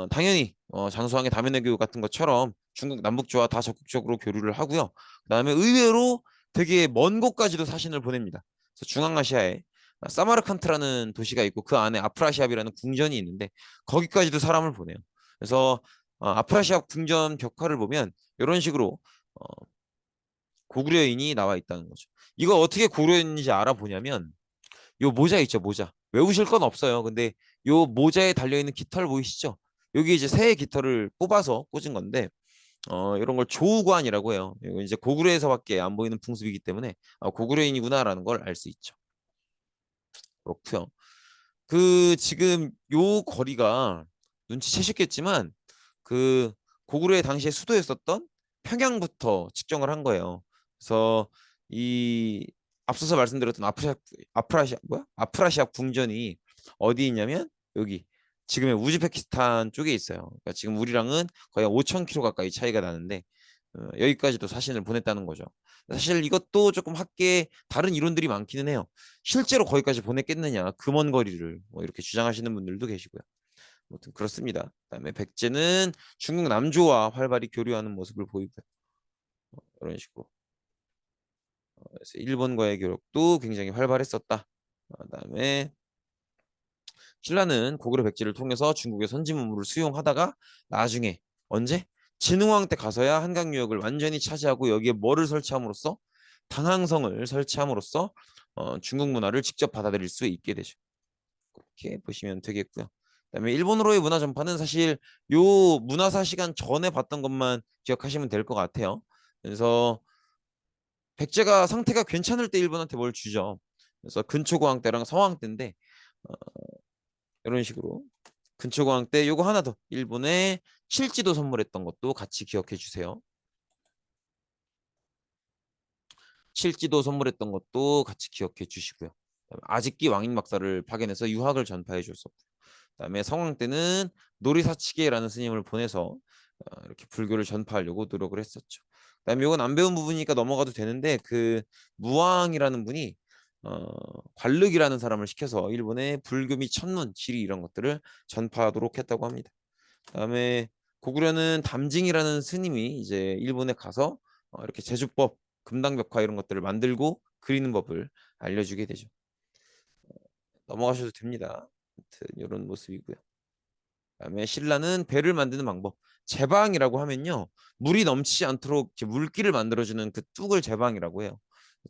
당연히 장수왕의 다면의 교육 같은 것처럼 중국 남북조와 다 적극적으로 교류를 하고요. 그다음에 의외로 되게 먼 곳까지도 사신을 보냅니다. 그래서 중앙아시아에 사마르칸트라는 도시가 있고 그 안에 아프라시압이라는 궁전이 있는데 거기까지도 사람을 보내요. 그래서 아프라시압 궁전 벽화를 보면 이런 식으로 어, 고구려인이 나와 있다는 거죠. 이거 어떻게 고구려인인지 알아보냐면 요 모자 있죠, 모자. 외우실 건 없어요. 근데 요 모자에 달려있는 깃털 보이시죠? 여기 이제 새의 깃털을 뽑아서 꽂은 건데, 이런 걸 조우관이라고 해요. 이거 이제 고구려에서밖에 안 보이는 풍습이기 때문에 고구려인이구나라는 걸 알 수 있죠. 그렇고요. 그 지금 요 거리가 눈치채셨겠지만 그 고구려의 당시에 수도였었던 평양부터 측정을 한 거예요. 그래서 이 앞서서 말씀드렸던 아프라시아 궁전이 어디 있냐면 여기 지금의 우즈베키스탄 쪽에 있어요. 그러니까 지금 우리랑은 거의 5,000km 가까이 차이가 나는데 여기까지도 사신을 보냈다는 거죠. 사실 이것도 조금 학계에 다른 이론들이 많기는 해요. 실제로 거기까지 보냈겠느냐, 그 먼 거리를 뭐 이렇게 주장하시는 분들도 계시고요. 아무튼 그렇습니다. 그다음에 백제는 중국 남조와 활발히 교류하는 모습을 보이고요. 이런 식으로. 그래서 일본과의 교역도 굉장히 활발했었다. 그다음에 신라는 고구려 백제를 통해서 중국의 선진 문물을 수용하다가 나중에 언제? 진흥왕 때 가서야 한강 유역을 완전히 차지하고 여기에 뭐를 설치함으로써 당항성을 설치함으로써 중국 문화를 직접 받아들일 수 있게 되죠. 이렇게 보시면 되겠고요. 그다음에 일본으로의 문화 전파는 사실 요 문화사 시간 전에 봤던 것만 기억하시면 될 것 같아요. 그래서 백제가 상태가 괜찮을 때 일본한테 뭘 주죠. 그래서 근초고왕 때랑 서왕 때인데 어, 이런 식으로 근초고왕 때 요거 하나 더 일본에 칠지도 선물했던 것도 같이 기억해 주세요. 칠지도 선물했던 것도 같이 기억해 주시고요. 아직기 왕인 박사를 파견해서 유학을 전파해 줬었고 그다음에 성황 때는 노리사치계라는 스님을 보내서 이렇게 불교를 전파하려고 노력을 했었죠. 그다음에 이건 안 배운 부분이니까 넘어가도 되는데 그 무왕이라는 분이 관륵이라는 사람을 시켜서 일본의 불교 및 천문, 지리 이런 것들을 전파하도록 했다고 합니다. 그다음에 고구려는 담징이라는 스님이 이제 일본에 가서 이렇게 제주법, 금당벽화 이런 것들을 만들고 그리는 법을 알려주게 되죠. 넘어가셔도 됩니다. 아무튼 이런 모습이고요. 그다음에 신라는 배를 만드는 방법. 제방이라고 하면요. 물이 넘치지 않도록 이렇게 물기를 만들어주는 그 뚝을 제방이라고 해요.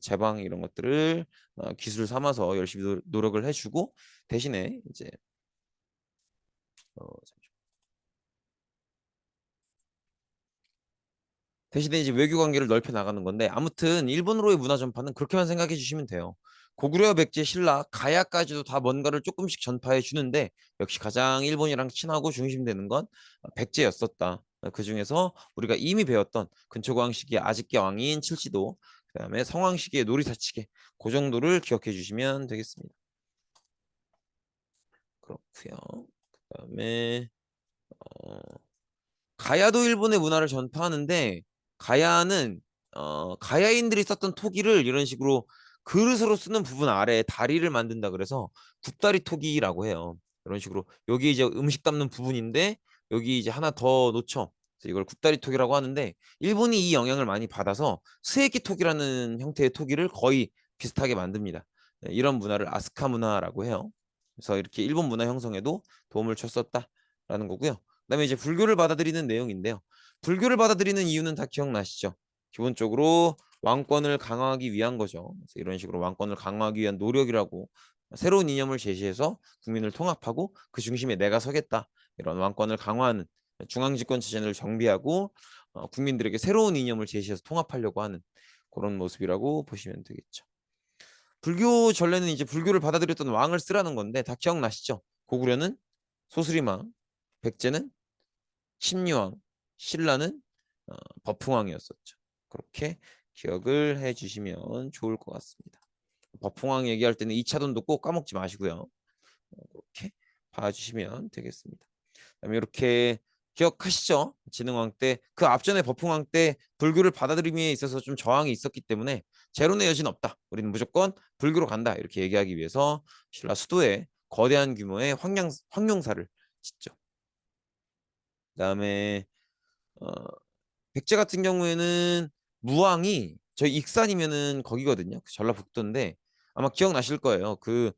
제방 이런 것들을 기술 삼아서 열심히 노력을 해주고 대신에 이제 잠시만요. 대신에 이제 외교 관계를 넓혀 나가는 건데 아무튼 일본으로의 문화 전파는 그렇게만 생각해 주시면 돼요. 고구려, 백제, 신라, 가야까지도 다 뭔가를 조금씩 전파해 주는데 역시 가장 일본이랑 친하고 중심되는 건 백제였었다. 그 중에서 우리가 이미 배웠던 근초고왕 시기의 아직기 왕인 칠지도, 그다음에 성왕 시기의 노리사치계 그 정도를 기억해 주시면 되겠습니다. 그렇고요. 그다음에 어, 가야도 일본의 문화를 전파하는데 가야는 가야인들이 썼던 토기를 이런 식으로 그릇으로 쓰는 부분 아래에 다리를 만든다 그래서 굽다리 토기라고 해요. 이런 식으로 여기 이제 음식 담는 부분인데 여기 이제 하나 더 놓쳐. 그래서 이걸 굽다리 토기라고 하는데 일본이 이 영향을 많이 받아서 스에키 토기라는 형태의 토기를 거의 비슷하게 만듭니다. 네, 이런 문화를 아스카 문화라고 해요. 그래서 이렇게 일본 문화 형성에도 도움을 줬었다라는 거고요. 그다음에 이제 불교를 받아들이는 내용인데요. 불교를 받아들이는 이유는 다 기억나시죠? 기본적으로 왕권을 강화하기 위한 거죠. 그래서 이런 식으로 왕권을 강화하기 위한 노력이라고 새로운 이념을 제시해서 국민을 통합하고 그 중심에 내가 서겠다. 이런 왕권을 강화하는 중앙집권 체제를 정비하고 국민들에게 새로운 이념을 제시해서 통합하려고 하는 그런 모습이라고 보시면 되겠죠. 불교 전례는 이제 불교를 받아들였던 왕을 쓰라는 건데 다 기억나시죠? 고구려는 소수리망, 백제는 신유왕, 신라는 어, 버풍왕이었었죠. 그렇게 기억을 해주시면 좋을 것 같습니다. 버풍왕 얘기할 때는 2차돈도 꼭 까먹지 마시고요. 그렇게 봐주시면 되겠습니다. 그다음에 이렇게 기억하시죠? 진흥왕 때 그 앞전에 버풍왕 때 불교를 받아들임에 있어서 좀 저항이 있었기 때문에 재론의 여지는 없다. 우리는 무조건 불교로 간다. 이렇게 얘기하기 위해서 신라 수도에 거대한 규모의 황룡사를 짓죠. 그다음에 어, 백제 같은 경우에는 무왕이 저희 익산이면은 거기거든요. 그 전라북도인데 아마 기억나실 거예요. 그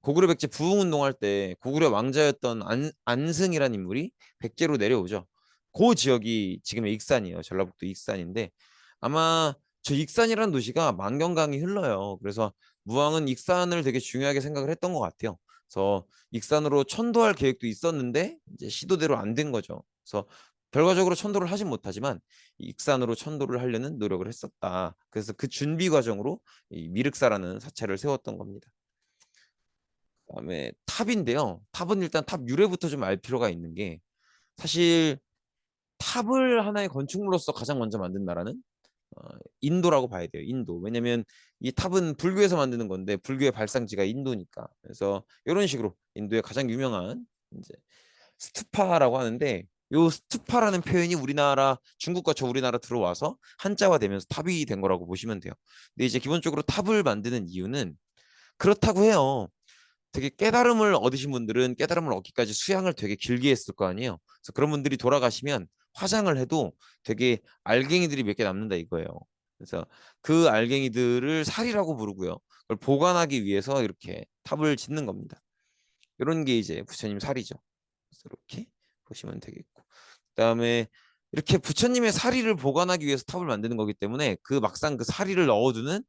고구려 백제 부흥운동할 때 고구려 왕자였던 안승이라는 인물이 백제로 내려오죠. 그 지역이 지금의 익산이에요. 전라북도 익산인데 아마 저 익산이라는 도시가 만경강이 흘러요. 그래서 무왕은 익산을 되게 중요하게 생각을 했던 것 같아요. 그래서 익산으로 천도할 계획도 있었는데 이제 시도대로 안 된 거죠. 그래서 결과적으로 천도를 하진 못하지만 익산으로 천도를 하려는 노력을 했었다. 그래서 그 준비 과정으로 이 미륵사라는 사찰을 세웠던 겁니다. 그다음에 탑인데요. 탑은 일단 탑 유래부터 좀 알 필요가 있는 게 사실 탑을 하나의 건축물로서 가장 먼저 만든 나라는 어, 인도라고 봐야 돼요. 인도. 왜냐면 이 탑은 불교에서 만드는 건데 불교의 발상지가 인도니까. 그래서 이런 식으로 인도의 가장 유명한 이제 스투파라고 하는데 요 스투파라는 표현이 우리나라 중국과 저 우리나라 들어와서 한자화 되면서 탑이 된 거라고 보시면 돼요. 근데 이제 기본적으로 탑을 만드는 이유는 그렇다고 해요. 되게 깨달음을 얻으신 분들은 깨달음을 얻기까지 수양을 되게 길게 했을 거 아니에요. 그래서 그런 분들이 돌아가시면 화장을 해도 되게 알갱이들이 몇 개 남는다 이거예요. 그래서 그 알갱이들을 살이라고 부르고요. 그걸 보관하기 위해서 이렇게 탑을 짓는 겁니다. 이런 게 이제 부처님 살이죠. 그래서 이렇게 보시면 되겠고. 그다음에 이렇게 부처님의 사리를 보관하기 위해서 탑을 만드는 거기 때문에 그 막상 그 사리를 넣어두는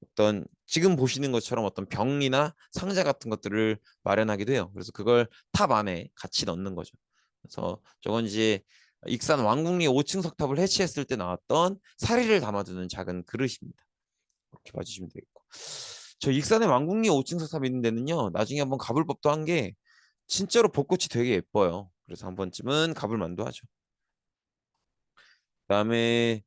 어떤 지금 보시는 것처럼 어떤 병이나 상자 같은 것들을 마련하기도 해요. 그래서 그걸 탑 안에 같이 넣는 거죠. 그래서 저건 이제 익산 왕궁리 5층 석탑을 해치했을 때 나왔던 사리를 담아두는 작은 그릇입니다. 이렇게 봐주시면 되겠고. 저 익산의 왕궁리 5층 석탑 있는 데는요. 나중에 한번 가볼 법도 한 게 진짜로 벚꽃이 되게 예뻐요. 그래서 한 번쯤은 가볼 만도 하죠. 그다음에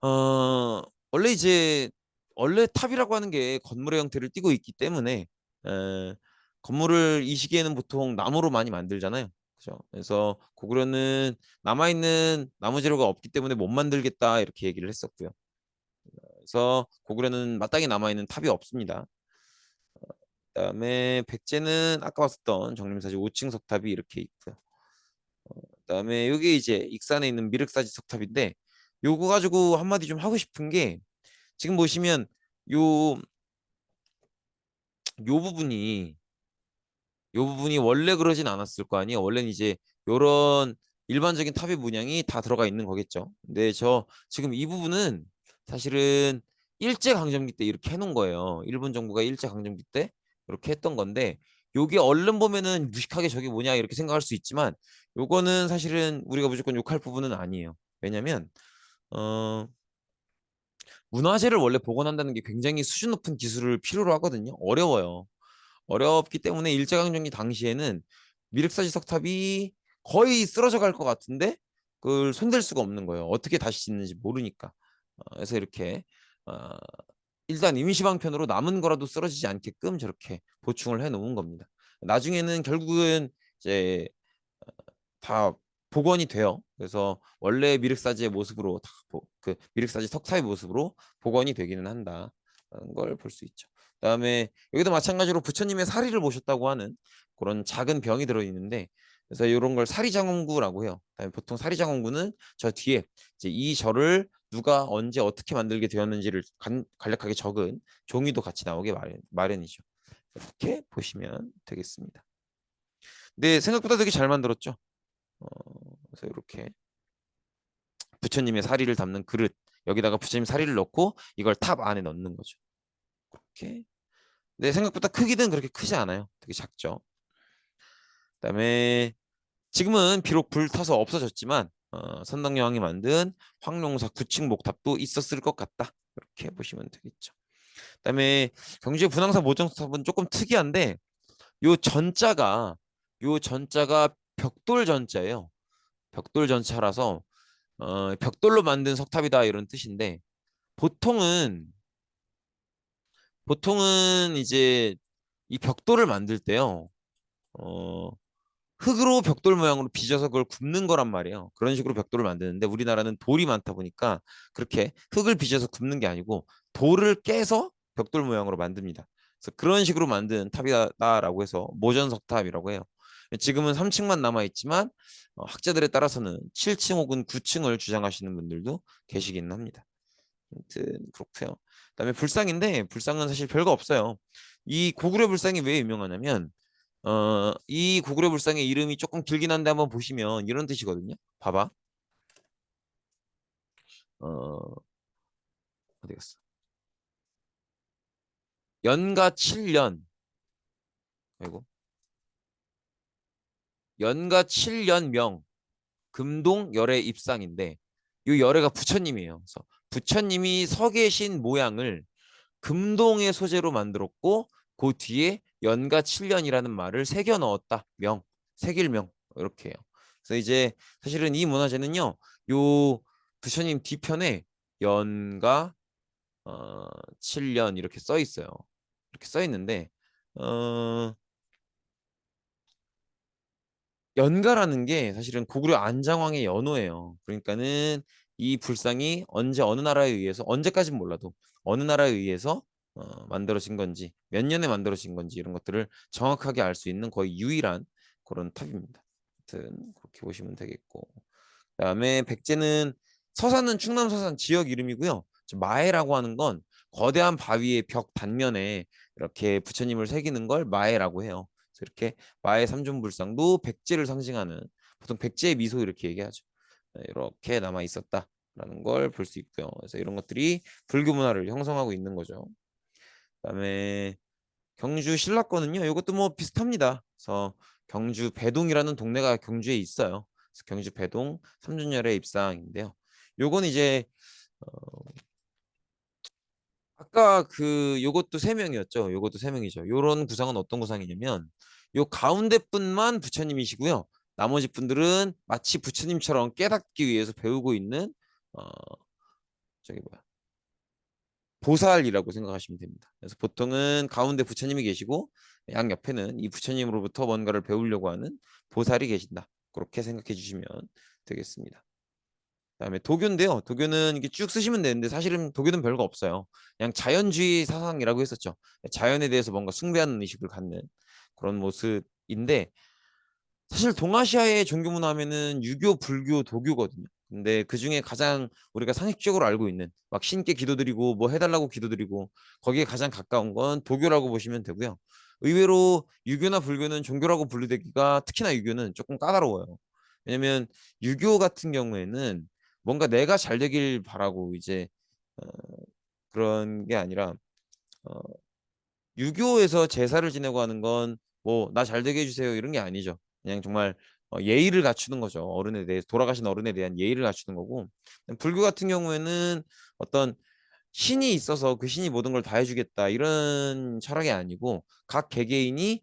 어 원래 이제 원래 탑이라고 하는 게 건물의 형태를 띠고 있기 때문에 에, 건물을 이 시기에는 보통 나무로 많이 만들잖아요. 그죠? 그래서 고구려는 남아있는 나무 재료가 없기 때문에 못 만들겠다 이렇게 얘기를 했었고요. 그래서 고구려는 마땅히 남아있는 탑이 없습니다. 그다음에 백제는 아까 봤었던 정림사지 5층 석탑이 이렇게 있고요. 그다음에 여기 이제 익산에 있는 미륵사지 석탑인데 요거 가지고 한마디 좀 하고 싶은 게 지금 보시면 요, 요 부분이 요 부분이 원래 그러진 않았을 거 아니에요. 원래는 이제 요런 일반적인 탑의 문양이 다 들어가 있는 거겠죠. 근데 저 지금 이 부분은 사실은 일제강점기 때 이렇게 해놓은 거예요. 일본 정부가 일제강점기 때 이렇게 했던 건데 요게 얼른 보면은 무식하게 저게 뭐냐 이렇게 생각할 수 있지만 요거는 사실은 우리가 무조건 욕할 부분은 아니에요. 왜냐면 어 문화재를 원래 복원한다는 게 굉장히 수준 높은 기술을 필요로 하거든요. 어려워요. 어렵기 때문에 일제강점기 당시에는 미륵사지 석탑이 거의 쓰러져 갈 것 같은데 그걸 손댈 수가 없는 거예요. 어떻게 다시 짓는지 모르니까. 그래서 이렇게 어, 일단 임시방편으로 남은 거라도 쓰러지지 않게끔 저렇게 보충을 해 놓은 겁니다. 나중에는 결국은 이제 다 복원이 돼요. 그래서 원래 미륵사지의 모습으로 다 그 미륵사지 석탑의 모습으로 복원이 되기는 한다. 라는 걸 볼 수 있죠. 그다음에 여기도 마찬가지로 부처님의 사리를 모셨다고 하는 그런 작은 병이 들어있는데 그래서 이런 걸 사리장원구라고 해요. 그다음에 보통 사리장원구는 저 뒤에 이제 이 절을 누가 언제 어떻게 만들게 되었는지를 간략하게 적은 종이도 같이 나오게 마련이죠. 이렇게 보시면 되겠습니다. 네, 생각보다 되게 잘 만들었죠. 어, 그래서 이렇게 부처님의 사리를 담는 그릇 여기다가 부처님 사리를 넣고 이걸 탑 안에 넣는 거죠. 이렇게. 네, 생각보다 크기는 그렇게 크지 않아요. 되게 작죠. 그다음에 지금은 비록 불타서 없어졌지만 선덕여왕이 만든 황룡사 9층 목탑도 있었을 것 같다. 이렇게 보시면 되겠죠. 그다음에 경주의 분황사 모정탑은 조금 특이한데 요 전자가 요 전자가 벽돌 전자예요. 벽돌 전차라서 벽돌로 만든 석탑이다 이런 뜻인데 보통은 이제 이 벽돌을 만들 때요. 어, 흙으로 벽돌 모양으로 빚어서 그걸 굽는 거란 말이에요. 그런 식으로 벽돌을 만드는데 우리나라는 돌이 많다 보니까 그렇게 흙을 빚어서 굽는 게 아니고 돌을 깨서 벽돌 모양으로 만듭니다. 그래서 그런 식으로 만든 탑이다라고 해서 모전석탑이라고 해요. 지금은 3층만 남아 있지만 학자들에 따라서는 7층 혹은 9층을 주장하시는 분들도 계시기는 합니다. 아무튼 그렇고요. 그다음에 불상인데 불상은 사실 별거 없어요. 이 고구려 불상이 왜 유명하냐면 이 고구려 불상의 이름이 조금 길긴 한데 한번 보시면 이런 뜻이거든요. 봐봐. 어, 어디 갔어? 연가 7년. 아이고. 연가 7년 명 금동 열애 입상인데 이 열애가 부처님이에요. 그래서 부처님이 서 계신 모양을 금동의 소재로 만들었고 그 뒤에 연가 7년이라는 말을 새겨 넣었다. 새길명 이렇게 해요. 그래서 이제 사실은 이 문화재는요. 요 부처님 뒤편에 연가 7년 이렇게 써 있어요. 이렇게 써 있는데 어, 연가라는 게 사실은 고구려 안장왕의 연호예요. 그러니까는 이 불상이 언제 어느 나라에 의해서 언제까지는 몰라도 어느 나라에 의해서 만들어진 건지 몇 년에 만들어진 건지 이런 것들을 정확하게 알 수 있는 거의 유일한 그런 탑입니다. 아무튼 그렇게 보시면 되겠고 그다음에 백제는 서산은 충남 서산 지역 이름이고요. 마해라고 하는 건 거대한 바위의 벽 단면에 이렇게 부처님을 새기는 걸 마해라고 해요. 그래서 이렇게 마해 삼존불상도 백제를 상징하는 보통 백제의 미소 이렇게 얘기하죠. 네, 이렇게 남아 있었다라는 걸 볼 수 있고요. 그래서 이런 것들이 불교 문화를 형성하고 있는 거죠. 그다음에 경주 신라권은요. 이것도 뭐 비슷합니다. 그래서 경주 배동이라는 동네가 경주에 있어요. 그래서 경주 배동 삼준열의 입상인데요. 요건 이제 아까 그 요것도 세 명이었죠. 요것도 세 명이죠. 요런 구상은 어떤 구상이냐면 요 가운데 분만 부처님이시고요. 나머지 분들은 마치 부처님처럼 깨닫기 위해서 배우고 있는 어 저기 뭐야 보살이라고 생각하시면 됩니다. 그래서 보통은 가운데 부처님이 계시고 양 옆에는 이 부처님으로부터 뭔가를 배우려고 하는 보살이 계신다. 그렇게 생각해 주시면 되겠습니다. 그다음에 도교인데요. 도교는 이게 쭉 쓰시면 되는데 사실은 도교는 별거 없어요. 그냥 자연주의 사상이라고 했었죠. 자연에 대해서 뭔가 숭배하는 의식을 갖는 그런 모습인데 사실 동아시아의 종교 문화 하면은 유교, 불교, 도교거든요. 근데 그 중에 가장 우리가 상식적으로 알고 있는 막 신께 기도드리고 뭐 해달라고 기도드리고 거기에 가장 가까운 건 도교라고 보시면 되고요. 의외로 유교나 불교는 종교라고 분류되기가 특히나 유교는 조금 까다로워요. 왜냐면 유교 같은 경우에는 뭔가 내가 잘 되길 바라고 이제 어, 그런 게 아니라 어, 유교에서 제사를 지내고 하는 건 뭐 나 잘 되게 해주세요 이런 게 아니죠. 그냥 정말 예의를 갖추는 거죠. 어른에 대해 돌아가신 어른에 대한 예의를 갖추는 거고 불교 같은 경우에는 어떤 신이 있어서 그 신이 모든 걸 다 해주겠다 이런 철학이 아니고 각 개개인이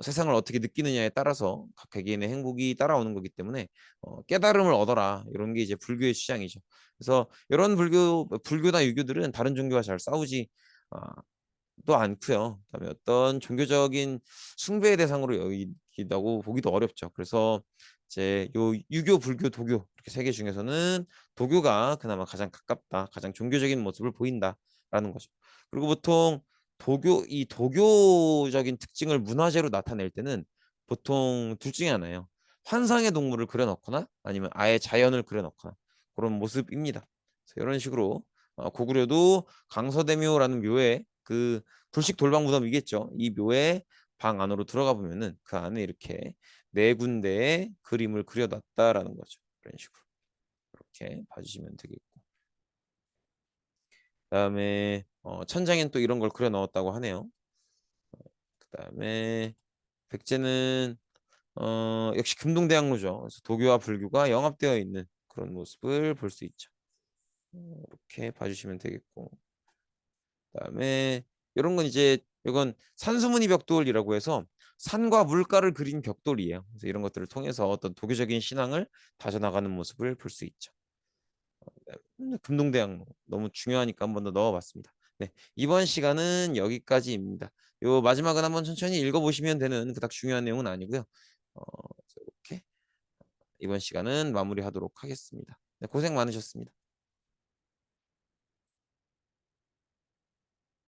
세상을 어떻게 느끼느냐에 따라서 각 개개인의 행복이 따라오는 거기 때문에 깨달음을 얻어라 이런 게 이제 불교의 주장이죠. 그래서 이런 불교나 유교들은 다른 종교와 잘 싸우지 어, 또 않고요. 그다음에 어떤 종교적인 숭배의 대상으로 여기다고 보기도 어렵죠. 그래서 이제 요 유교, 불교, 도교 이렇게 세 개 중에서는 도교가 그나마 가장 가깝다, 가장 종교적인 모습을 보인다라는 거죠. 그리고 보통 이 도교적인 특징을 문화재로 나타낼 때는 보통 둘 중에 하나예요. 환상의 동물을 그려넣거나 아니면 아예 자연을 그려넣거나 그런 모습입니다. 그래서 이런 식으로 고구려도 강서대묘라는 묘에 그 불식 돌방 무덤이겠죠. 이 묘에 방 안으로 들어가 보면은 그 안에 이렇게 네 군데의 그림을 그려놨다라는 거죠. 이런 식으로 이렇게 봐주시면 되겠고. 그다음에 천장엔 또 이런 걸 그려 넣었다고 하네요. 그다음에 백제는 역시 금동대학로죠. 그래서 도교와 불교가 영합되어 있는 그런 모습을 볼 수 있죠. 이렇게 봐주시면 되겠고. 그다음에 이런 건 이제 이건 산수무늬 벽돌이라고 해서 산과 물가를 그린 벽돌이에요. 그래서 이런 것들을 통해서 어떤 도교적인 신앙을 다져나가는 모습을 볼 수 있죠. 금동대학로 너무 중요하니까 한번 더 넣어봤습니다. 네, 이번 시간은 여기까지입니다. 요 마지막은 한번 천천히 읽어보시면 되는 그닥 중요한 내용은 아니고요. 어, 이렇게 이번 시간은 마무리하도록 하겠습니다. 네, 고생 많으셨습니다.